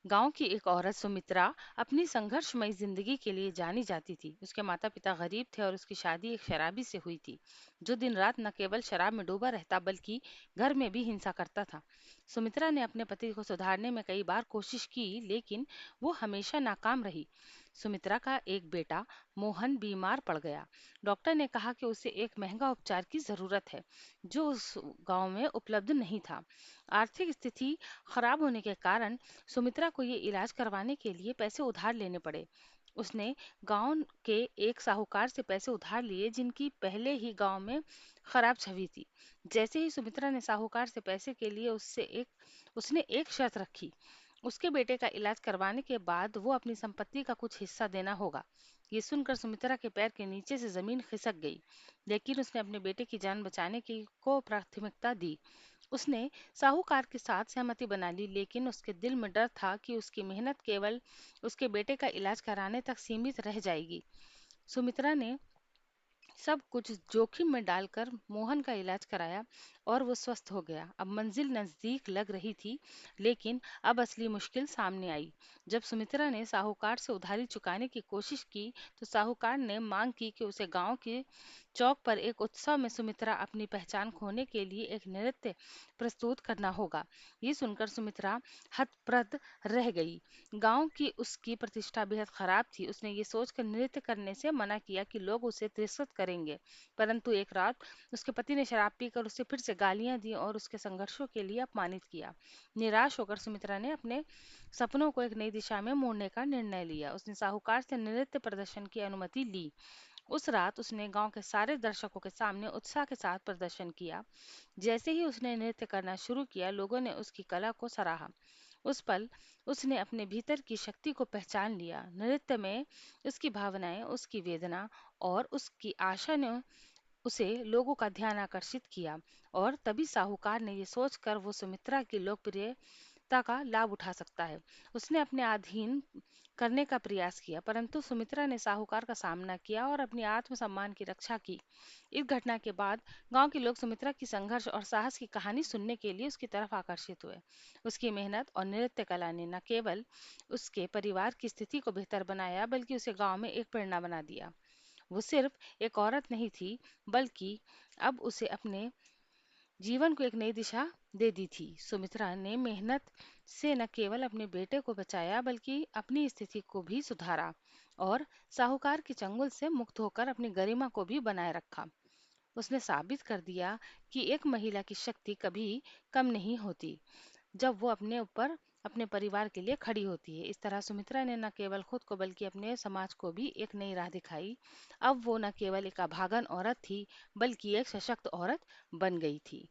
गांव की एक औरत सुमित्रा अपनी संघर्षमयी जिंदगी के लिए जानी जाती थी। उसके माता पिता गरीब थे और उसकी शादी एक शराबी से हुई थी, जो दिन रात न केवल शराब में डूबा रहता बल्कि घर में भी हिंसा करता था। सुमित्रा ने अपने पति को सुधारने में कई बार कोशिश की, लेकिन वो हमेशा नाकाम रही। सुमित्रा का एक बेटा मोहन बीमार पड़ गया। डॉक्टर ने कहा कि उसे एक महंगा उपचार की जरूरत है, जो उस गांव में उपलब्ध नहीं था। आर्थिक स्थिति खराब होने के कारण सुमित्रा को ये इलाज करवाने के लिए पैसे उधार लेने पड़े। उसने गांव के एक साहूकार से पैसे उधार लिए, जिनकी पहले ही गांव में खराब छवि थी। जैसे ही सुमित्रा ने साहूकार से पैसे के लिए उसने एक शर्त रखी। उसके बेटे का इलाज करवाने के बाद वो अपनी संपत्ति का कुछ हिस्सा देना होगा। ये सुनकर सुमित्रा के पैर के नीचे से जमीन खिसक गई, लेकिन उसने अपने बेटे की जान बचाने की को प्राथमिकता दी। उसने साहूकार के साथ सहमति बना ली, लेकिन उसके दिल में डर था कि उसकी मेहनत केवल उसके बेटे का इलाज कराने तक सीमित रह जाएगी। सुमित्रा ने सब कुछ जोखिम में डालकर मोहन का इलाज कराया और वो स्वस्थ हो गया। अब मंजिल नजदीक लग रही थी, लेकिन अब असली मुश्किल सामने आई। जब सुमित्रा ने साहूकार से उधारी चुकाने की कोशिश की, तो साहूकार ने मांग की कि उसे गांव के चौक पर एक उत्सव में सुमित्रा अपनी पहचान खोने के लिए एक नृत्य प्रस्तुत करना होगा। ये सुनकर सुमित्रा हतप्रभ रह गई। गांव की उसकी प्रतिष्ठा बेहद खराब थी। उसने ये सोचकर नृत्य करने से मना किया कि लोग उसे तिरस्कृत करेंगे। परंतु एक रात उसके पति ने शराब पीकर उसे फिर से गालियां दी और उसके संघर्षों के लिए अपमानित किया। निराश होकर सुमित्रा ने अपने सपनों को एक नई दिशा में मोड़ने का निर्णय लिया। उसने साहूकार से नृत्य प्रदर्शन की अनुमति ली। उस रात उसने गांव के सारे दर्शकों के सामने उत्साह के साथ प्रदर्शन किया। जैसे ही उसने नृत्य करना शुरू किया, लोगों ने उसकी कला को सराहा। उस पल उसने अपने भीतर की शक्ति को पहचान लिया। नृत्य में उसकी भावनाएं, उसकी वेदना और उसकी आशा ने उसे लोगों का ध्यान आकर्षित किया। और तभी साहूकार ने ये सोचकर वो सुमित्रा की लोकप्रियता का लाभ उठा सकता है, उसने अपने अधीन करने का प्रयास किया। परंतु सुमित्रा ने साहूकार का सामना किया और अपनी आत्मसम्मान की रक्षा की। इस घटना के बाद गांव के लोग सुमित्रा की संघर्ष और साहस की कहानी सुनने के लिए उसकी तरफ आकर्षित हुए। उसकी मेहनत और नृत्य कला ने न केवल उसके परिवार की स्थिति को बेहतर बनाया, बल्कि उसे गांव में एक प्रेरणा बना दिया। वो सिर्फ एक औरत नहीं थी, बल्कि अब उसे अपने जीवन को एक नई दिशा दे दी थी। सुमित्रा ने मेहनत से न केवल अपने बेटे को बचाया, बल्कि अपनी स्थिति को भी सुधारा और साहूकार के चंगुल से मुक्त होकर अपनी गरिमा को भी बनाए रखा। उसने साबित कर दिया कि एक महिला की शक्ति कभी कम नहीं होती, जब वो अपने ऊपर अपने परिवार के लिए खड़ी होती है। इस तरह सुमित्रा ने न केवल खुद को बल्कि अपने समाज को भी एक नई राह दिखाई। अब वो न केवल एक अभागन औरत थी, बल्कि एक सशक्त औरत बन गई थी।